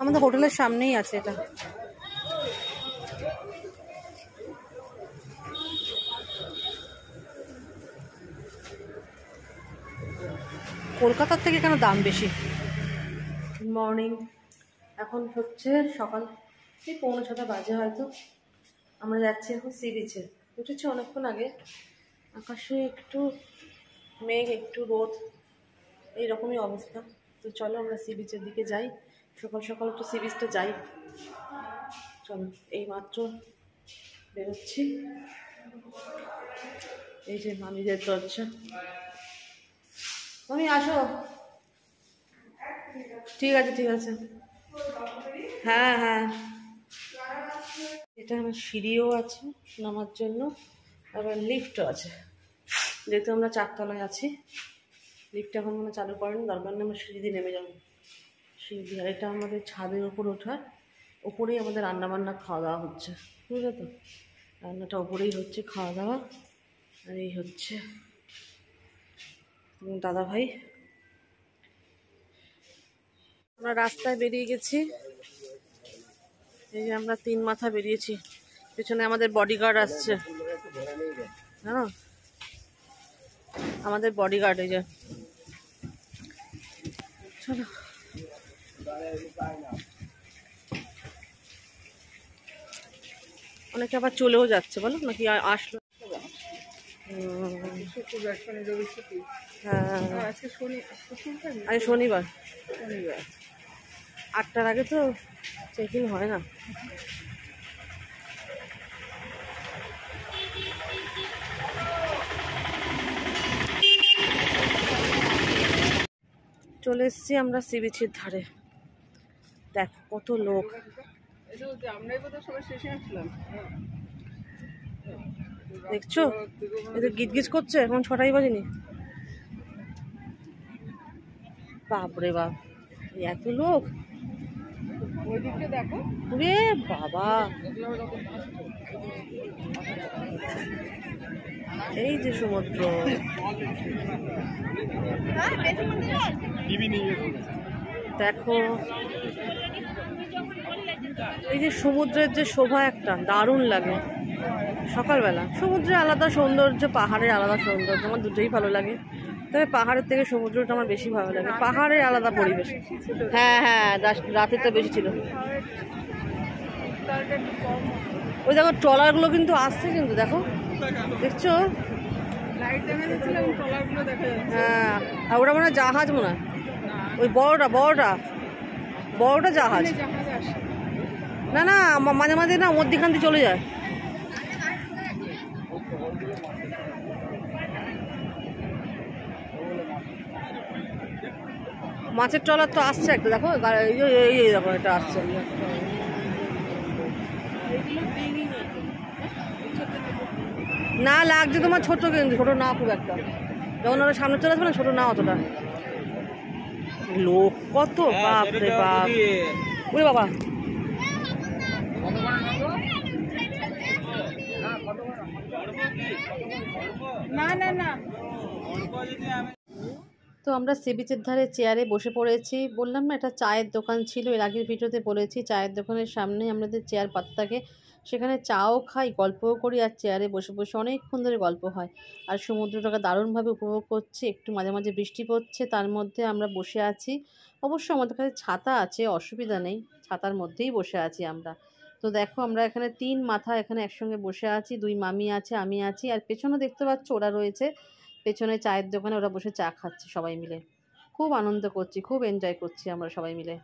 আমাদের হোটেলের সামনেই আছে এটা। কলকাতার থেকে কেন দাম বেশি। গুড মর্নিং, এখন হচ্ছে সকাল 6:45 বাজে হয়তো। আমরা যাচ্ছি এখন সি বিচে। উঠেছি অনেকক্ষণ আগে। আকাশে একটু মেঘ একটু রোদ, এইরকমই অবস্থা। তো চলো আমরা সি বিচের দিকে যাই, সকাল সকাল একটু সি বিচটা যাই। চলো, এই মাত্র বেরোচ্ছি। এই যে মামিদের দরজা। মামি আসো। ঠিক আছে ঠিক আছে, হ্যাঁ হ্যাঁ। এটা আমার সিঁড়িও আছে নামার জন্য, আবার লিফটও আছে। যেহেতু আমরা 4 তলায় আছি, লিফট এখন মনে চালু করেন, দরকার নেই, আমরা সিঁড়ি দিয়ে নেমে যাবো। সিঁড়ি দিয়ে, এটা আমাদের ছাদের উপর ওঠার, ওপরেই আমাদের রান্নাবান্না খাওয়া দাওয়া হচ্ছে, বুঝলে তো? রান্নাটা ওপরেই হচ্ছে, খাওয়া দাওয়া। আর এই হচ্ছে দাদা ভাই। আমরা রাস্তায় বেরিয়ে গেছি। এই যে আমরা 3 মাথা বেরিয়েছি, পেছনে আমাদের বডিগার্ড আসছে। হ্যাঁ, আমাদের বডিগার্ড। এই যে চলো, অনেকে আবার চলেও যাচ্ছে, বলো নাকি আসলো। হ্যাঁ, আজ শনিবার, 8টার আগে তো চেক ইন হয় না। চলে এসছি আমরা সি বিচের ধারে। দেখ কত লোক। দেখছো, এদের গিজ গিজ করছে, এখন 6টাই বাজেনি। বাপরে বাপ, এত লোক। রে বাবা, এই যে সমুদ্র। দেখো এই যে সমুদ্রের যে শোভা, একটা দারুণ লাগে সকালবেলা। সমুদ্রের আলাদা সৌন্দর্য, পাহাড়ের আলাদা সৌন্দর্য, আমার দুটোই ভালো লাগে। তবে পাহাড়ের থেকে সমুদ্রটা আমার বেশি ভালো লাগে, পাহাড়ের আলাদা পরিবেশ। হ্যাঁ হ্যাঁ, রাতে তো বেশি ছিল। ওই দেখো ট্রলারগুলো কিন্তু আসছে, কিন্তু দেখো, দেখছো? হ্যাঁ, আর ওটা মনে হয় জাহাজ, মনে হয় ওই বড়টা বড়টা বড়টা জাহাজ। না না, মাঝে মাঝে না মধ্যখান দিয়ে চলে যায়। মাছের ট্রলার তো আসছে একটা, দেখো এই দেখো, এটা আসছে। না লাগছে তোমার ছোট, কিন্তু ছোট না খুব একটা। যখন ওরা সামনে চলে আসবে না, ছোট না অতটা। লোক কত, বাপ রে বাপ, ওরে বাবা। না না না। তো আমরা সি বিচের ধারে চেয়ারে বসে পড়েছি। বললাম না এটা চায়ের দোকান ছিল, এর আগের ভিডিওতে বলেছি। চায়ের দোকানের সামনে আমাদের চেয়ার পাতা থাকে, সেখানে চাও খাই, গল্পও করি, আর চেয়ারে বসে বসে অনেকক্ষণ ধরে গল্প হয়। আর সমুদ্রটাকে দারুণভাবে উপভোগ করছি। একটু মাঝে মাঝে বৃষ্টি পড়ছে, তার মধ্যে আমরা বসে আছি। অবশ্য আমাদের কাছে ছাতা আছে, অসুবিধা নেই, ছাতার মধ্যেই বসে আছি আমরা। তো দেখো আমরা এখানে 3 মাথা এখানে একসঙ্গে বসে আছি, 2 মামি আছে, আমি আছি, আর পেছনে দেখতে পাচ্ছ ওরা রয়েছে পেছনে চায়ের দোকানে, ওরা বসে চা খাচ্ছে সবাই মিলে। খুব আনন্দ করছি, খুব এনজয় করছি আমরা সবাই মিলে।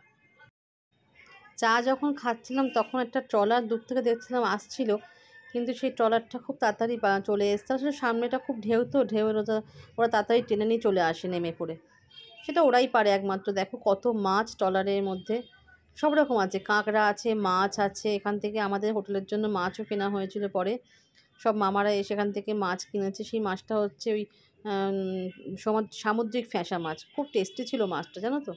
চা যখন খাচ্ছিলাম তখন একটা ট্রলার দূর থেকে দেখছিলাম আসছিল, কিন্তু সেই ট্রলারটা খুব তাড়াতাড়ি চলে এসছে। আসলে সামনেটা খুব ঢেউ, তো ঢেউয়ের ওরা তাড়াতাড়ি টেনে নিয়ে চলে আসে নেমে পড়ে। সেটা ওরাই পারে একমাত্র। দেখো কত মাছ ট্রলারের মধ্যে, সব রকম আছে, কাঁকড়া আছে, মাছ আছে। এখান থেকে আমাদের হোটেলের জন্য মাছও কেনা হয়েছিল পরে। সব মামারা সেখান থেকে মাছ কিনেছে। সেই মাছটা হচ্ছে ওই সামুদ্রিক ফ্যাঁসা মাছ, খুব টেস্টি ছিল মাছটা, জানো তো।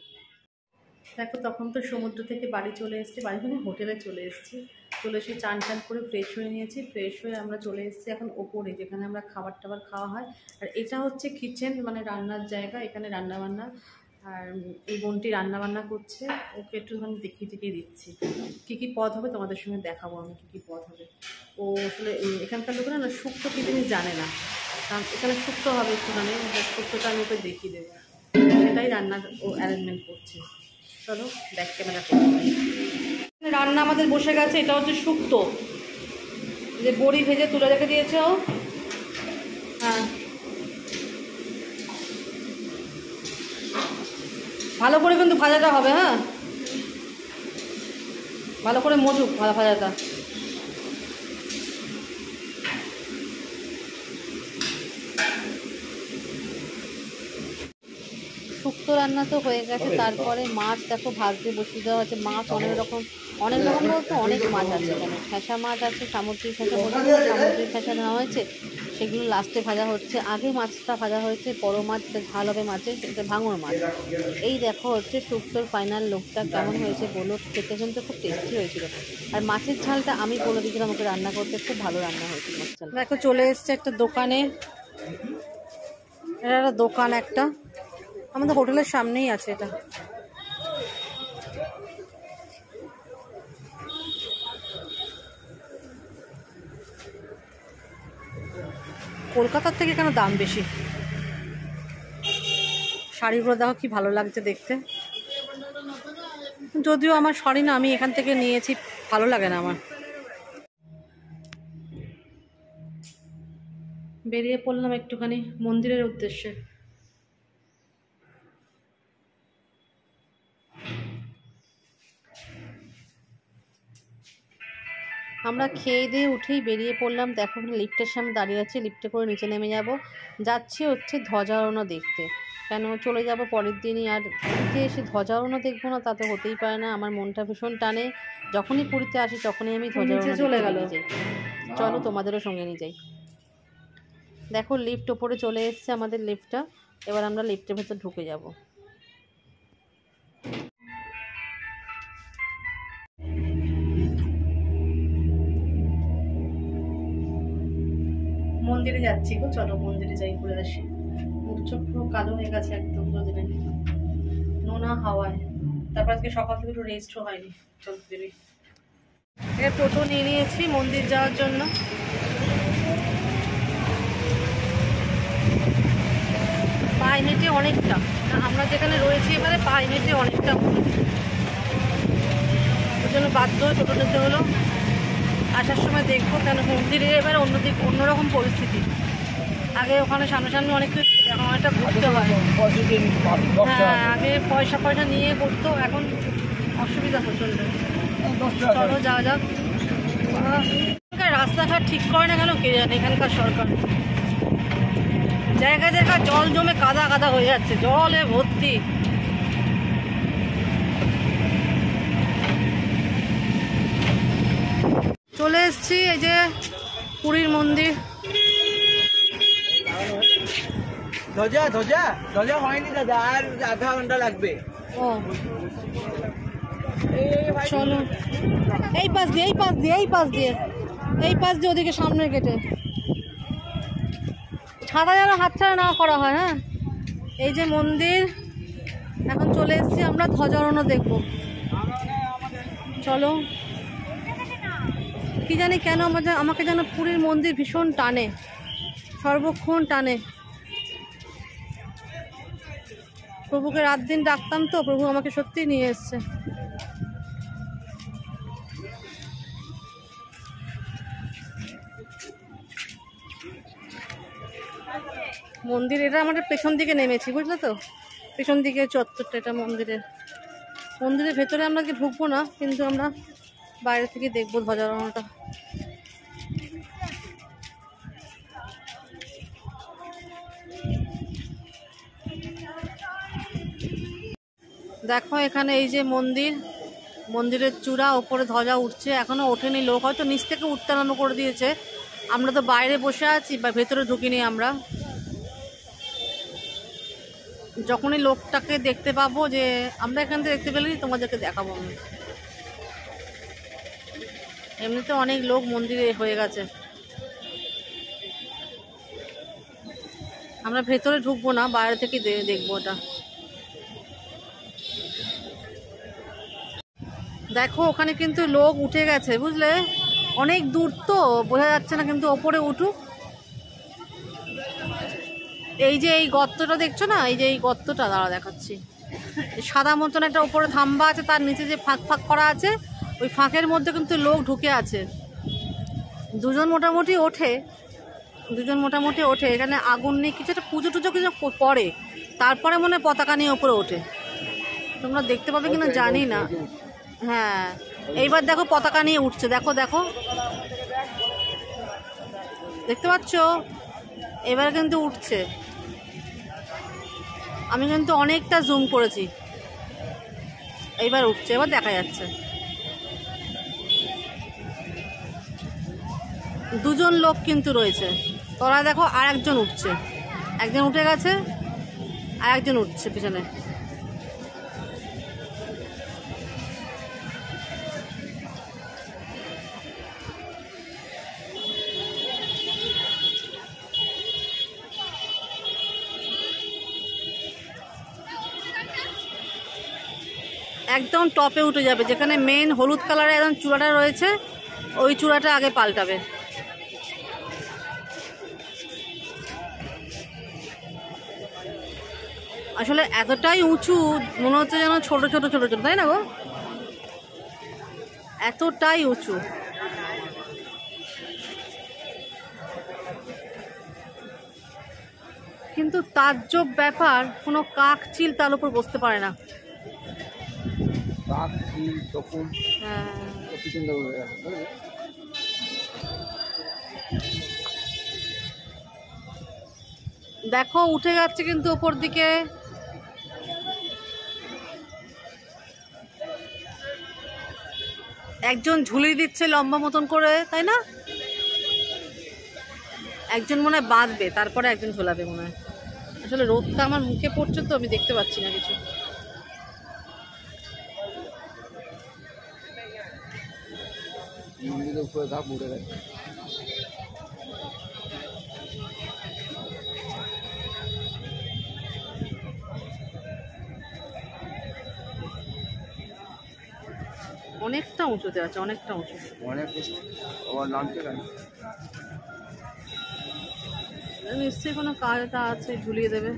দেখো তখন তো সমুদ্র থেকে বাড়ি চলে এসেছি, বাড়ি মানে হোটেলে চলে এসেছি। চলে এসে চান টান করে ফ্রেশ হয়ে নিয়েছি। ফ্রেশ হয়ে আমরা চলে এসেছি এখন ওপরে, যেখানে আমরা খাবার টাবার খাওয়া হয়। আর এটা হচ্ছে কিচেন, মানে রান্নার জায়গা, এখানে রান্নাবান্না। আর এই বোনটি রান্না বান্না করছে, ওকে একটুখানি দেখিয়ে দিচ্ছি কী কী পদ হবে, তোমাদের সঙ্গে দেখাবো আমি কী কী পদ হবে। ও আসলে এখানকার লোকেরা না শুক্তো কী জিনিস জানে না, কারণ এখানে শুক্তো হবে একটুখানি, শুক্তোটা আমি ওকে দেখিয়ে দেবো, সেটাই রান্নার ও অ্যারেঞ্জমেন্ট করছে। চলো ব্যাক ক্যামেরা করবো। রান্না আমাদের বসে গেছে, এটা হচ্ছে শুক্তো, যে বড়ি ভেজে তুলে রেখে দিয়েছে ও। হ্যাঁ, ভালো করে কিন্তু ভাজাটা হবে, হ্যাঁ ভালো করে মজুক ভাজাটা। শুক্তো রান্না তো হয়ে গেছে, তারপরে মাছ দেখো ভাজতে বসিয়ে দেওয়া হচ্ছে। মাছ অনেক রকম বলতে অনেক মাছ আছে এখানে। ফ্যাঁসা মাছ আছে, সামুদ্রিক ফ্যাঁসা বলতে সামুদ্রিক ফ্যাঁসা নেওয়া হয়েছে, সেগুলো লাস্টে ভাজা হচ্ছে। আগে মাছটা ভাজা হয়েছে, বড়ো মাছ যেটা ঝাল হবে মাছের, সেটা ভাঙর মাছ। এই দেখো হচ্ছে শুক্তোর ফাইনাল লুকটা কেমন হয়েছে বলো। খেতে কিন্তু খুব টেস্টি হয়েছিল। আর মাছের ঝালটা আমি বলে দিয়েছিলাম ওকে রান্না করতে, খুব ভালো রান্না হয়েছিল মাছ ঝাল। দেখো চলে এসছে একটা দোকানে, এটা একটা দোকান, একটা আমাদের হোটেলের সামনেই আছে এটা। কলকাতার থেকে এখানে দাম বেশি। শাড়িগুলো দেখো কি ভালো লাগছে দেখতে, যদিও আমার শাড়ি না, আমি এখান থেকে নিয়েছি, ভালো লাগে না আমার। বেরিয়ে পড়লাম একটুখানি মন্দিরের উদ্দেশ্যে। আমরা খেয়ে দিয়ে উঠেই বেরিয়ে পড়লাম। দেখো লিফটের সামনে দাঁড়িয়ে আছি, লিফটে করে নিচে নেমে যাচ্ছি হচ্ছে ধ্বজারোহণ দেখতে। কেন চলে যাব পরের দিনই, আর পুরীতে এসে ধ্বজারোহণ দেখবো না, তাতে হতেই পারে না। আমার মনটা ভীষণ টানে, যখনই পুরীতে আসি তখনই আমি ধ্বজারোহণ চলে গেল যাই। চলো তোমাদেরও সঙ্গে নিয়ে যাই। দেখো লিফট ওপরে চলে এসছে আমাদের লিফটটা, এবার আমরা লিফটের ভেতর ঢুকে যাব। মন্দিরে যাচ্ছি গো, চলো মন্দিরে যাই, ঘুরে আসি। মুখ চোখ পুরো কালো হয়ে গেছে একদম দুদিনে নোনা হাওয়ায়। তারপর আজকে সকাল থেকে একটু রেস্টও হয়নি। চল বেরি, এটা টোটো নিয়ে নিয়েছি মন্দির যাওয়ার জন্য। পায়ে হেঁটে অনেকটা, আমরা যেখানে রয়েছি এবারে পায়ে হেঁটে অনেকটা, ওই জন্য বাধ্য হয়ে টোটো নিতে হলো। আসার সময় দেখবো, কেন মন্দিরে এবার অন্যরকম পরিস্থিতি। আগে ওখানে সামনাসামনি অনেক কিছু ছিল, এখন অনেকটা ঘুরতে হয়। হ্যাঁ, আগে পয়সা নিয়ে করতো, এখন অসুবিধা প্রচণ্ড। চলো যাওয়া যাক। রাস্তাঘাট ঠিক করে না কেন কে জানে এখানকার সরকার। জায়গায় জল জমে কাদা হয়ে যাচ্ছে, জলে ভর্তি। চলে এসছি এই যে পুরীর মন্দির। ধ্বজা হয়নি দাদা, আর আধা ঘন্টা লাগবে। ও চলো, এই পাশ দিয়ে ওদিকে সামনে গেটে ছাড়া যেন হাতছাড়া না করা হয়। হ্যাঁ, এই যে মন্দির, এখন চলে এসছি আমরা ধ্বজারোহণ দেখব। চলো, কি জানি কেন আমাকে যেন পুরীর মন্দির ভীষণ টানে, সর্বক্ষণ টানে। প্রভুকে রাত দিন ডাকতাম তো, প্রভু আমাকে সত্যি নিয়ে এসছে। মন্দির এটা আমাদের পেছন দিকে নেমেছি, বুঝলে তো, পেছন দিকে চত্বরটা এটা মন্দিরের ভেতরে আমরা কি ঢুকবো না, কিন্তু আমরা বাইরে থেকে দেখবো ধ্বজারোহণটা। দেখো এখানে এই যে মন্দিরের চূড়া, ওপরে ধ্বজা উঠছে, এখনো ওঠেনি লোক, হয়তো নিচ থেকে উঠতে আরম্ভ করে দিয়েছে। আমরা তো বাইরে বসে আছি বা ভেতরে ঢুকিনি। আমরা যখনই লোকটাকে দেখতে পাবো, যে আমরা এখান থেকে দেখতে পেলেই তোমাদেরকে দেখাবো আমি। এমনিতে অনেক লোক মন্দিরে হয়ে গেছে। আমরা ভেতরে ঢুকবো না, বাইরে থেকে দেখবো ওটা। দেখো ওখানে কিন্তু লোক উঠে গেছে, বুঝলে? অনেক দূর তো বোঝা যাচ্ছে না, কিন্তু ওপরে উঠুক। এই যে এই গর্তটা দেখছো না, এই যে এই গর্তটা দাঁড়া দেখাচ্ছি, সাদা মতন একটা উপরে থাম্বা আছে, তার নিচে যে ফাঁক ফাঁক করা আছে, ওই ফাঁকের মধ্যে কিন্তু লোক ঢুকে আছে। দুজন মোটামুটি ওঠে, এখানে আগুন নিয়ে কিছু একটা পুজো টুজো কিছু করে, তারপরে মনে হয় পতাকা নিয়ে ওপরে ওঠে। তোমরা দেখতে পাবে কিনা জানি না। হ্যাঁ, এইবার দেখো পতাকা নিয়ে উঠছে, দেখো দেখো, দেখতে পাচ্ছ? এবার কিন্তু উঠছে। আমি কিন্তু অনেকটা জুম করেছি, এইবার উঠছে, এবার দেখা যাচ্ছে। দুজন লোক কিন্তু রয়েছে, তোরা দেখো আর একজন উঠছে, একজন উঠে গেছে, আর একজন উঠছে পিছনে। একদম টপে উঠে যাবে, যেখানে মেন হলুদ কালারের একদম চূড়াটা রয়েছে, ওই চূড়াটা আগে পাল্টাবে। আসলে এতটাই উঁচু মনে হচ্ছে যেন ছোট ছোট ছোট ছোট, তাই না গো? এতটাই উঁচু। কিন্তু তাজ্জব ব্যাপার, কোনো কাক চিল তার উপর বসতে পারে না। হ্যাঁ, দেখো উঠে যাচ্ছে কিন্তু ওপর দিকে। একজন ঝুলিয়ে দিচ্ছে লম্বা মতন করে, তাই না? একজন মনে হয় বাঁধবে, তারপরে একজন ঝোলাবে মনে হয়। আসলে রোদটা আমার মুখে পড়ছে তো আমি দেখতে পাচ্ছি না কিছু। অনেকটা উঁচুতে আছে, অনেকটা উঁচু। নিশ্চয়ই কোনো কাজটা আছে, ঝুলিয়ে দেবে।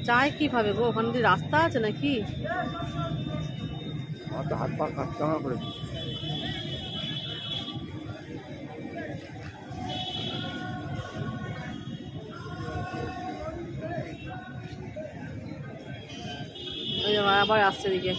যায় কিভাবে গো? ওখানে কি রাস্তা আছে নাকি? হাত পা কাটতে করে ওই যে আবার আসছে দিকে।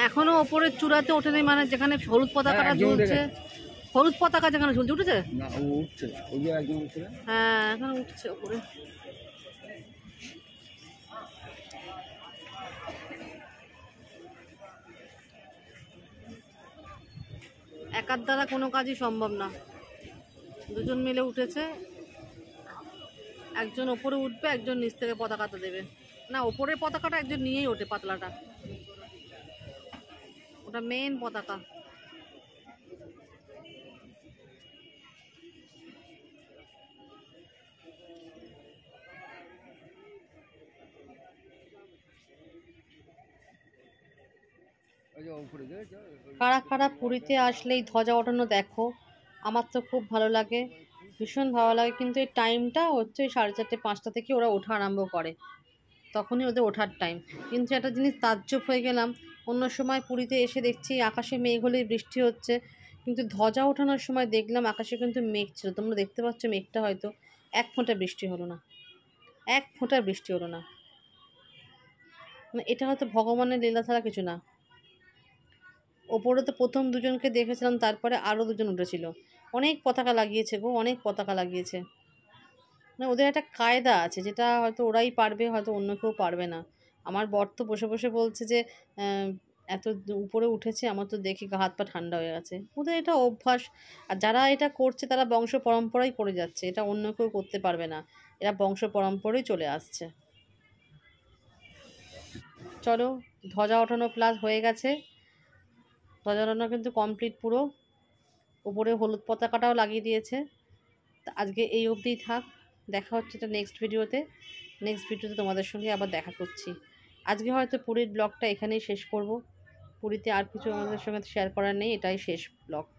এখনো ওপরের চূড়াতে ওঠেনি, মানে যেখানে হলুদ পতাকাটা ঝুলছে, হলুদ পতাকা যেখানে ঝুলছে, উঠেছে না, ও উঠছে, ওই যে একজন উঠছে। হ্যাঁ, এখন উঠছে ওপরে। একার দ্বারা কোনো কাজই সম্ভব না, দুজন মিলে উঠেছে। একজন ওপরে উঠবে, একজন নিচ থেকে পতাকাটা দেবে। না, ওপরের পতাকাটা একজন নিয়েই ওঠে, পাতলাটা, ওটা মেন পতাকা। কারা কারা পুরীতে আসলেই ধ্বজা ওঠানো দেখো? আমার তো খুব ভালো লাগে, ভীষণ ভালো লাগে। কিন্তু এই টাইমটা হচ্ছে ওই 4:30-5টা থেকে ওরা ওঠা আরম্ভ করে, তখনই ওদের ওঠার টাইম। কিন্তু একটা জিনিস তাজ্জব হয়ে গেলাম, অন্য সময় পুরীতে এসে দেখছি আকাশে মেঘ হলে বৃষ্টি হচ্ছে, কিন্তু ধ্বজা ওঠানোর সময় দেখলাম আকাশে কিন্তু মেঘ ছিল। তোমরা দেখতে পাচ্ছ মেঘটা, হয়তো এক ফোঁটা বৃষ্টি হলো না, এক ফোঁটা বৃষ্টি হলো না। মানে এটা হয়তো ভগবানের লীলা ছাড়া কিছু না। ওপরে তো প্রথম দুজনকে দেখেছিলাম, তারপরে আরও দুজন উঠেছিল। অনেক পতাকা লাগিয়েছে গো, অনেক পতাকা লাগিয়েছে। মানে ওদের একটা কায়দা আছে, যেটা হয়তো ওরাই পারবে, হয়তো অন্য কেউ পারবে না। আমার বর তো বসে বসে বলছে যে এত উপরে উঠেছে, আমার তো দেখে হাত পা ঠান্ডা হয়ে গেছে। ওদের এটা অভ্যাস। আর যারা এটা করছে তারা বংশ পরম্পরাই করে যাচ্ছে, এটা অন্য কেউ করতে পারবে না। এরা বংশ পরম্পরাই চলে আসছে। চলো, ধ্বজা ওঠানো প্লাস হয়ে গেছে। ধ্বজা ওঠানো কিন্তু কমপ্লিট পুরো। উপরে হলুদ পতাকাটাও লাগিয়ে দিয়েছে। তা আজকে এই অবধিই থাক। দেখা হচ্ছে এটা নেক্সট ভিডিওতে। নেক্সট ভিডিওতে তোমাদের সঙ্গে আবার দেখা করছি। আজকে হয়তো পুরীর ব্লগটা এখানেই শেষ করব। পুরীতে আর কিছু আমাদের সঙ্গে শেয়ার করার নেই, এটাই শেষ ব্লগ।